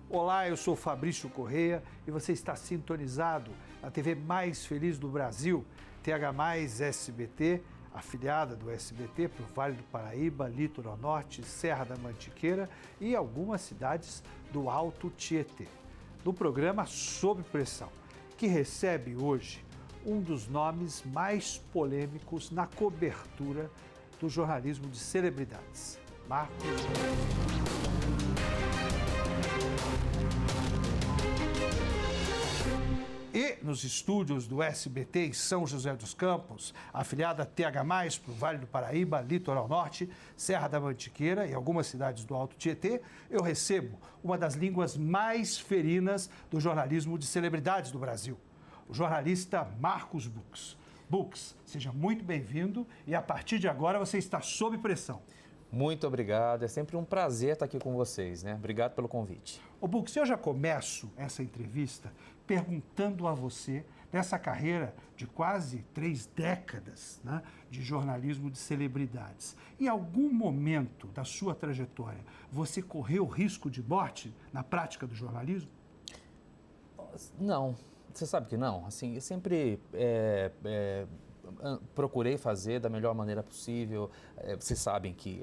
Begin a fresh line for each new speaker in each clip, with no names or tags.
Olá, eu sou Fabrício Correia e você está sintonizado na TV mais feliz do Brasil, TH+ SBT, afiliada do SBT para o Vale do Paraíba, Litoral Norte, Serra da Mantiqueira e algumas cidades do Alto Tietê. No programa Sob Pressão, que recebe hoje um dos nomes mais polêmicos na cobertura do jornalismo de celebridades, Marcos Bucks. E nos estúdios do SBT em São José dos Campos, afiliada TH+, para o Vale do Paraíba, Litoral Norte, Serra da Mantiqueira e algumas cidades do Alto Tietê, eu recebo uma das línguas mais ferinas do jornalismo de celebridades do Brasil, o jornalista Marcos Bucks. Bucks, seja muito bem-vindo e a partir de agora você está sob pressão.
Muito obrigado, é sempre um prazer estar aqui com vocês, né? Obrigado pelo convite.
Ô Bucks, eu já começo essa entrevista perguntando a você dessa carreira de quase 3 décadas, né, de jornalismo de celebridades. Em algum momento da sua trajetória, você correu risco de morte na prática do jornalismo?
Não, você sabe que não. Assim, eu sempre procurei fazer da melhor maneira possível. Vocês sabem que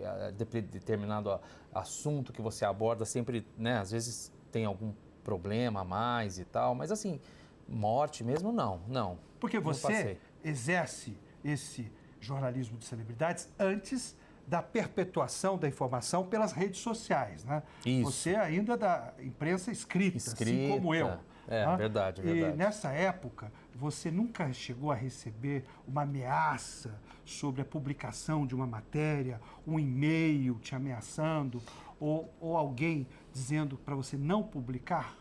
determinado assunto que você aborda sempre, né, às vezes tem algum problema a mais e tal, mas assim, morte mesmo não.
Porque você exerce esse jornalismo de celebridades antes da perpetuação da informação pelas redes sociais, né?
Isso.
Você ainda é da imprensa escrita, assim como eu.
É, verdade.
E nessa época, você nunca chegou a receber uma ameaça sobre a publicação de uma matéria, um e-mail te ameaçando, ou alguém dizendo para você não publicar?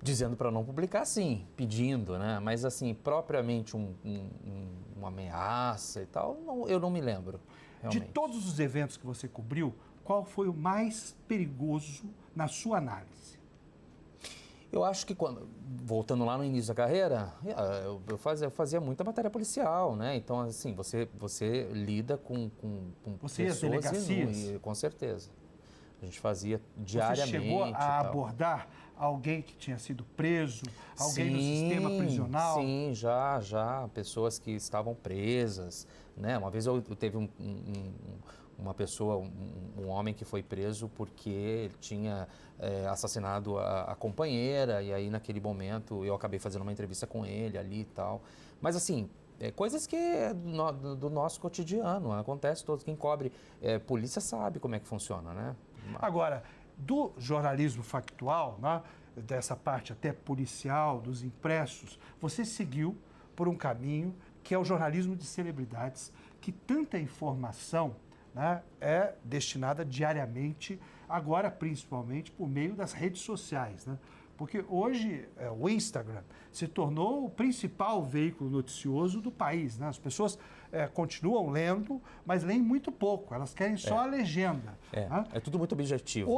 Dizendo para não publicar, sim, pedindo, né? Mas assim, propriamente uma ameaça e tal, eu não me lembro, realmente.
De todos os eventos que você cobriu, qual foi o mais perigoso na sua análise?
Eu acho que voltando lá no início da carreira, eu fazia muita matéria policial, né? Então, assim, você lida com
você
pessoas...
Você e as delegacias?
Com certeza. A gente fazia diariamente.
Você chegou a abordar alguém que tinha sido preso, alguém no sistema prisional?
Sim, já. Pessoas que estavam presas, né? Uma vez eu teve uma pessoa, um homem que foi preso porque ele tinha assassinado a companheira, e aí naquele momento eu acabei fazendo uma entrevista com ele ali e tal. Mas assim, coisas que é do nosso cotidiano, acontece, quem cobre polícia sabe como é que funciona, né?
Agora, do jornalismo factual, né, dessa parte até policial, dos impressos, você seguiu por um caminho que é o jornalismo de celebridades, que tanta informação, né, é destinada diariamente, agora principalmente por meio das redes sociais, né? Porque hoje o Instagram se tornou o principal veículo noticioso do país, né? As pessoas continuam lendo, mas leem muito pouco, elas querem só a legenda. Né?
É tudo muito objetivo.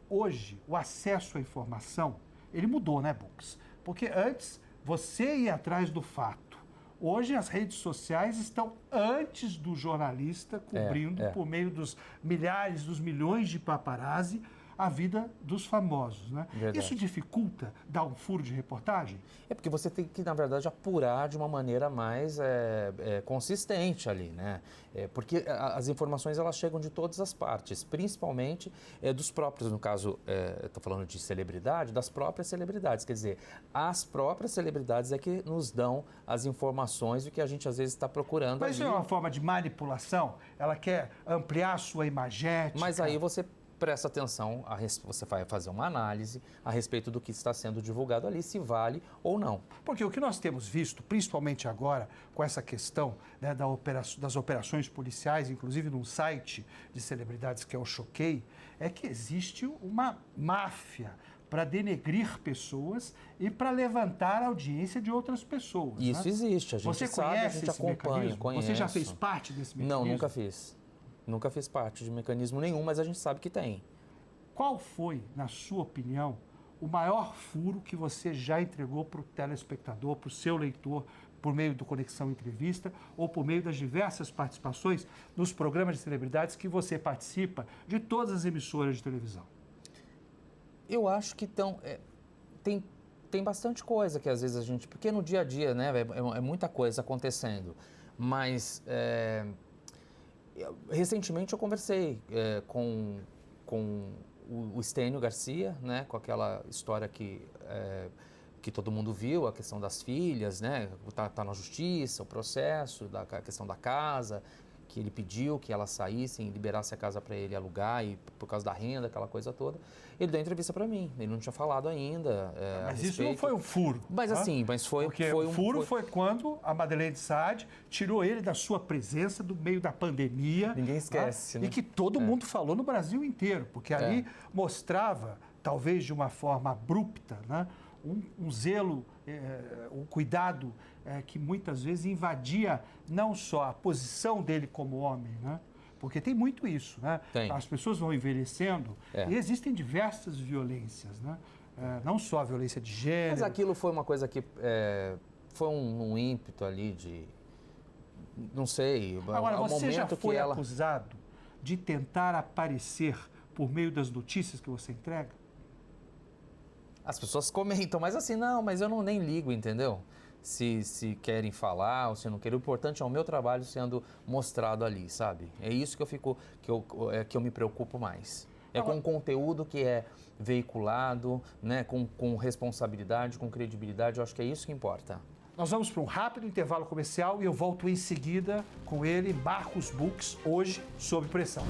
Hoje, o acesso à informação, ele mudou, né, Bucks? Porque antes você ia atrás do fato. Hoje as redes sociais estão antes do jornalista cobrindo por meio dos milhares, dos milhões de paparazzi a vida dos famosos, né?
Verdade.
Isso dificulta dar um furo de reportagem?
É porque você tem que, na verdade, apurar de uma maneira mais consistente ali, né? Porque as informações, elas chegam de todas as partes, principalmente dos próprios, no caso, estou falando de celebridade, das próprias celebridades. Quer dizer, as próprias celebridades é que nos dão as informações do que a gente, às vezes, está procurando.
Mas isso é uma forma de manipulação? Ela quer ampliar a sua imagética?
Mas aí você presta atenção, você vai fazer uma análise a respeito do que está sendo divulgado ali, se vale ou não.
Porque o que nós temos visto, principalmente agora, com essa questão, né, das operações policiais, inclusive num site de celebridades que é o Choquei, é que existe uma máfia para denegrir pessoas e para levantar a audiência de outras pessoas.
Isso, né? Existe, a gente
Você
sabe,
conhece
a gente
esse
acompanha.
mecanismo? Você já fez parte desse mecanismo?
Não, nunca fiz. Nunca fiz parte de mecanismo nenhum, mas a gente sabe que tem.
Qual foi, na sua opinião, o maior furo que você já entregou para o telespectador, para o seu leitor, por meio do Conexão Entrevista ou por meio das diversas participações nos programas de celebridades que você participa de todas as emissoras de televisão?
Eu acho que tem bastante coisa que às vezes a gente... Porque no dia a dia, né, é muita coisa acontecendo. Mas recentemente eu conversei com o Stênio Garcia, né, com aquela história que todo mundo viu, a questão das filhas, né, tá na justiça, o processo, a questão da casa, que ele pediu que elas saíssem, liberasse a casa para ele alugar, e por causa da renda, aquela coisa toda. Ele deu entrevista para mim, ele não tinha falado ainda
Mas isso não foi um furo.
Mas assim,
Porque o furo foi quando a Madeleine de Sade tirou ele da sua presença do meio da pandemia.
Ninguém esquece, né?
E que todo mundo falou no Brasil inteiro, porque ali mostrava, talvez de uma forma abrupta, né, um zelo, um cuidado que muitas vezes invadia não só a posição dele como homem, né? Porque tem muito isso, né?
Tem.
As pessoas vão envelhecendo e existem diversas violências, né? Não só a violência de gênero.
Mas aquilo foi uma coisa que foi um ímpeto ali de... Não sei.
Agora, você já foi
que ela...
acusado de tentar aparecer por meio das notícias que você entrega?
As pessoas comentam, mas assim, não, mas eu nem ligo, entendeu? Se querem falar ou se não querem. O importante é o meu trabalho sendo mostrado ali, sabe? É isso que eu me preocupo mais. Com o conteúdo que é veiculado, né? Com responsabilidade, com credibilidade. Eu acho que é isso que importa.
Nós vamos para um rápido intervalo comercial e eu volto em seguida com ele, Marcos Bux, hoje sob pressão.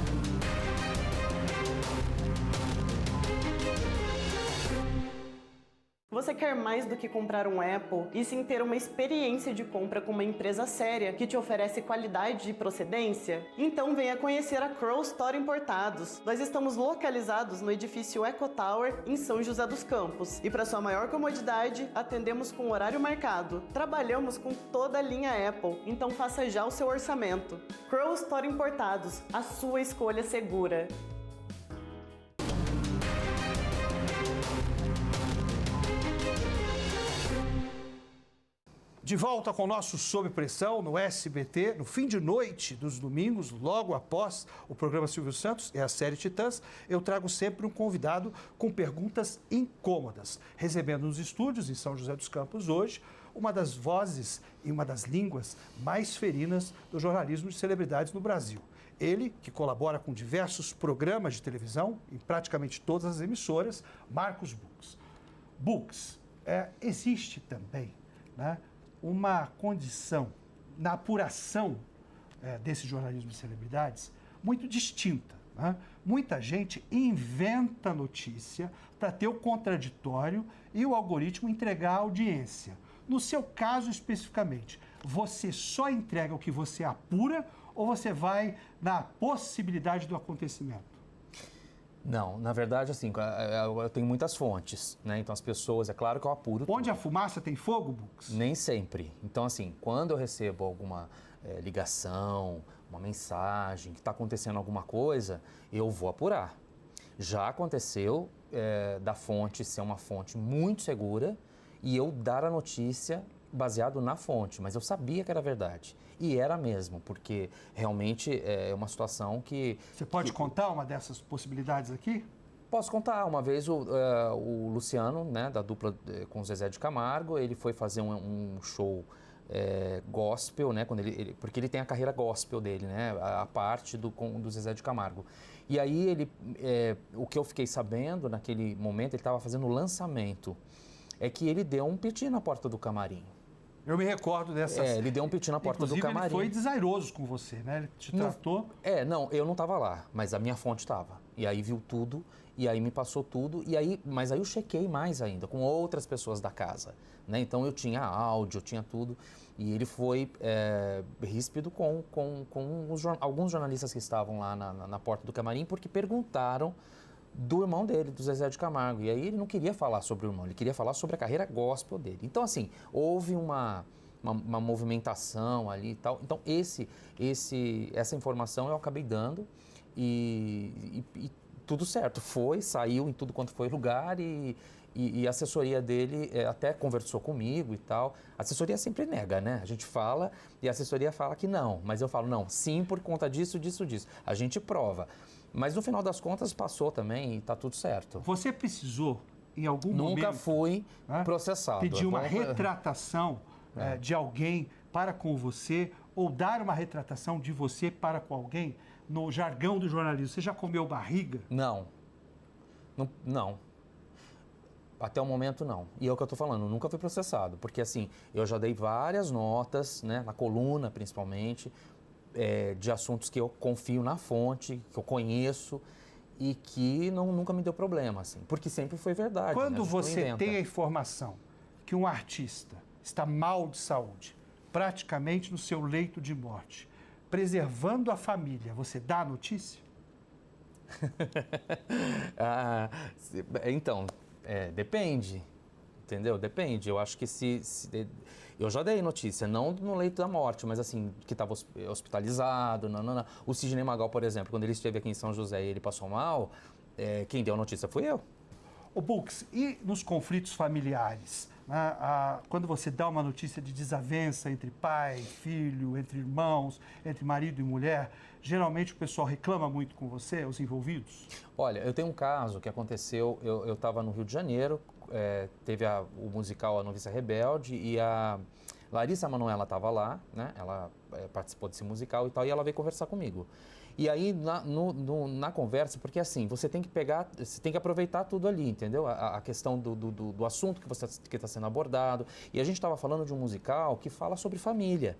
Você quer mais do que comprar um Apple e sim ter uma experiência de compra com uma empresa séria que te oferece qualidade e procedência? Então venha conhecer a Crow Store Importados. Nós estamos localizados no edifício Eco Tower, em São José dos Campos. E para sua maior comodidade, atendemos com horário marcado. Trabalhamos com toda a linha Apple, então faça já o seu orçamento. Crow Store Importados, a sua escolha segura.
De volta com o nosso Sob Pressão no SBT, no fim de noite dos domingos, logo após o programa Silvio Santos e a série Titãs, eu trago sempre um convidado com perguntas incômodas. Recebendo nos estúdios em São José dos Campos hoje, uma das vozes e uma das línguas mais ferinas do jornalismo de celebridades no Brasil. Ele, que colabora com diversos programas de televisão, em praticamente todas as emissoras, Marcos Bux. Bux, existe também, né, uma condição na apuração desse jornalismo de celebridades muito distinta, né? Muita gente inventa notícia para ter o contraditório e o algoritmo entregar a audiência. No seu caso especificamente, você só entrega o que você apura ou você vai na possibilidade do acontecimento?
Não, na verdade, assim, eu tenho muitas fontes, né? Então, as pessoas, é claro que eu apuro tudo.
Onde a fumaça tem fogo, Bux?
Nem sempre. Então, assim, quando eu recebo alguma ligação, uma mensagem, que está acontecendo alguma coisa, eu vou apurar. Já aconteceu da fonte ser uma fonte muito segura e eu dar a notícia baseado na fonte, mas eu sabia que era verdade. E era mesmo, porque realmente é uma situação que...
Você pode contar uma dessas possibilidades aqui?
Posso contar. Uma vez o Luciano, né, da dupla com o Zezé de Camargo, ele foi fazer um show gospel, né, porque ele tem a carreira gospel dele, né, a parte do Zezé de Camargo. E aí o que eu fiquei sabendo naquele momento, ele estava fazendo o lançamento, é que ele deu um piti na porta do camarim.
Eu me recordo dessas...
ele deu um piti na porta do camarim.
Ele foi desairoso com você, né? Ele te tratou...
Não, eu não estava lá, mas a minha fonte estava. E aí viu tudo, e aí me passou tudo, mas aí eu chequei mais ainda, com outras pessoas da casa, né? Então eu tinha áudio, eu tinha tudo, e ele foi ríspido com alguns jornalistas que estavam lá na porta do camarim, porque perguntaram do irmão dele, do Zezé de Camargo. E aí ele não queria falar sobre o irmão, ele queria falar sobre a carreira gospel dele. Então, assim, houve uma movimentação ali e tal. Então, essa informação eu acabei dando e tudo certo. Saiu em tudo quanto foi lugar e a assessoria dele até conversou comigo e tal. A assessoria sempre nega, né? A gente fala e a assessoria fala que não. Mas eu falo, não, sim, por conta disso, disso, disso. A gente prova. Mas no final das contas passou também e está tudo certo.
Você precisou, em algum momento...
Nunca fui processado.
Pedir uma retratação de alguém para com você ou dar uma retratação de você para com alguém no jargão do jornalismo. Você já comeu barriga?
Não. Não. Até o momento, não. E é o que eu estou falando, nunca fui processado. Porque, assim, eu já dei várias notas, né, na coluna, principalmente, de assuntos que eu confio na fonte, que eu conheço e que nunca me deu problema, assim. Porque sempre foi verdade.
Quando
né?
você tem a informação que um artista está mal de saúde, praticamente no seu leito de morte, preservando a família, você dá a notícia?
Então, depende, entendeu? Depende. Eu acho que eu já dei notícia, não no leito da morte, mas assim, que estava hospitalizado, não. O Sidney Magal, por exemplo, quando ele esteve aqui em São José e ele passou mal, quem deu a notícia foi eu.
Ô Bux, e nos conflitos familiares? Quando você dá uma notícia de desavença entre pai, filho, entre irmãos, entre marido e mulher, geralmente o pessoal reclama muito com você, os envolvidos?
Olha, eu tenho um caso que aconteceu, eu estava no Rio de Janeiro, teve o musical A Noviça Rebelde e a Larissa Manoela estava lá, né? Ela participou desse musical e tal, e ela veio conversar comigo. E aí, na conversa, porque assim, você tem que aproveitar tudo ali, entendeu? A questão do assunto que está sendo abordado. E a gente estava falando de um musical que fala sobre família.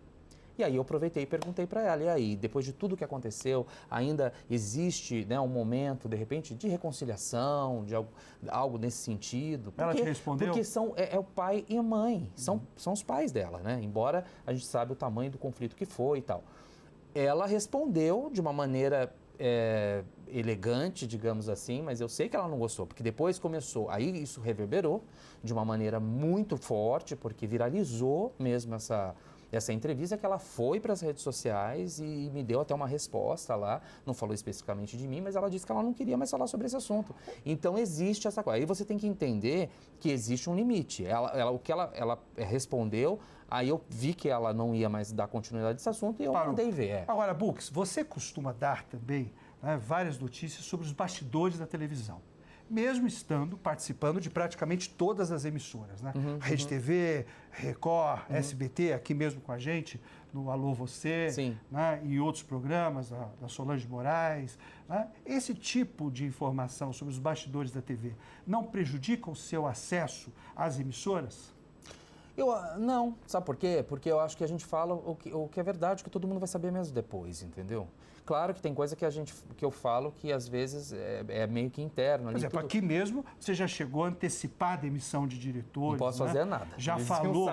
E aí eu aproveitei e perguntei para ela, e aí, depois de tudo que aconteceu, ainda existe, né, um momento, de repente, de reconciliação, de algo nesse sentido?
Ela te respondeu?
Porque é o pai e a mãe, são os pais dela, né? Embora a gente saiba o tamanho do conflito que foi e tal. Ela respondeu de uma maneira elegante, digamos assim, mas eu sei que ela não gostou, porque depois começou, aí isso reverberou de uma maneira muito forte, porque viralizou mesmo essa entrevista, que ela foi para as redes sociais e me deu até uma resposta lá, não falou especificamente de mim, mas ela disse que ela não queria mais falar sobre esse assunto. Então existe essa coisa. Aí você tem que entender que existe um limite. O que ela respondeu, aí eu vi que ela não ia mais dar continuidade a esse assunto e eu mandei ver.
Agora, Bux, você costuma dar também, né, várias notícias sobre os bastidores da televisão, mesmo participando de praticamente todas as emissoras, né? Rede TV, Record, SBT, aqui mesmo com a gente, no Alô Você, né? E outros programas, da Solange Moraes. Né? Esse tipo de informação sobre os bastidores da TV não prejudica o seu acesso às emissoras?
Não, sabe por quê? Porque eu acho que a gente fala o que é verdade, que todo mundo vai saber mesmo depois, entendeu? Claro que tem coisa que eu falo que às vezes é meio que interno.
Por exemplo, aqui mesmo você já chegou a antecipar a demissão de diretores.
Não posso fazer nada.
Já falou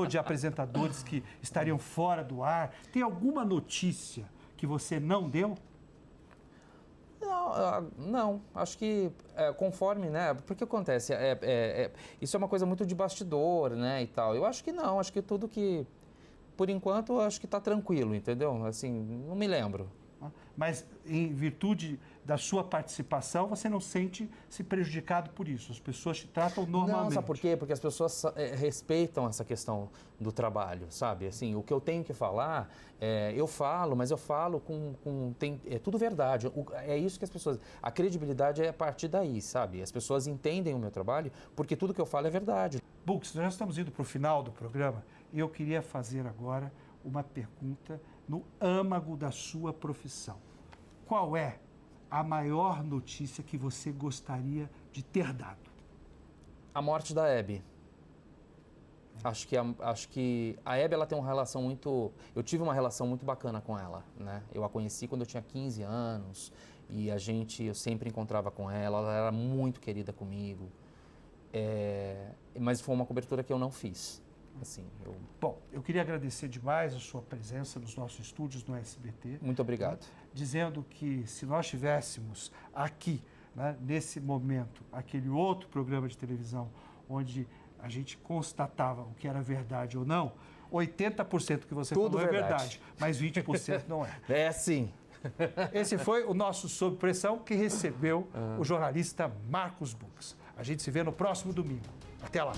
de apresentadores que estariam fora do ar. Tem alguma notícia que você não deu?
Não, acho que conforme, né? Porque acontece, isso é uma coisa muito de bastidor, né, e tal. Eu acho que não, acho que tudo que, por enquanto, eu acho que está tranquilo, entendeu? Assim, não me lembro.
Mas em virtude da sua participação, você não sente se prejudicado por isso? As pessoas te tratam normalmente?
Não, sabe por quê? Porque as pessoas respeitam essa questão do trabalho, sabe? Assim, o que eu tenho que falar, eu falo, mas eu falo é tudo verdade. É isso que as pessoas... A credibilidade é a partir daí, sabe? As pessoas entendem o meu trabalho porque tudo que eu falo é verdade.
Bux, nós já estamos indo para o final do programa e eu queria fazer agora uma pergunta no âmago da sua profissão. Qual é a maior notícia que você gostaria de ter dado?
A morte da Hebe. Acho que a Hebe, ela tem uma relação muito... Eu tive uma relação muito bacana com ela, né? Eu a conheci quando eu tinha 15 anos e eu sempre encontrava com ela era muito querida comigo. Mas foi uma cobertura que eu não fiz. Assim,
Bom, eu queria agradecer demais a sua presença nos nossos estúdios no SBT.
Muito obrigado.
Dizendo que se nós tivéssemos aqui, né, nesse momento, aquele outro programa de televisão onde a gente constatava o que era verdade ou não, 80% que você
Tudo
falou é verdade, mas 20% não é.
É sim.
Esse foi o nosso Sob Pressão, que recebeu o jornalista Marcos Bux. A gente se vê no próximo domingo. Até lá.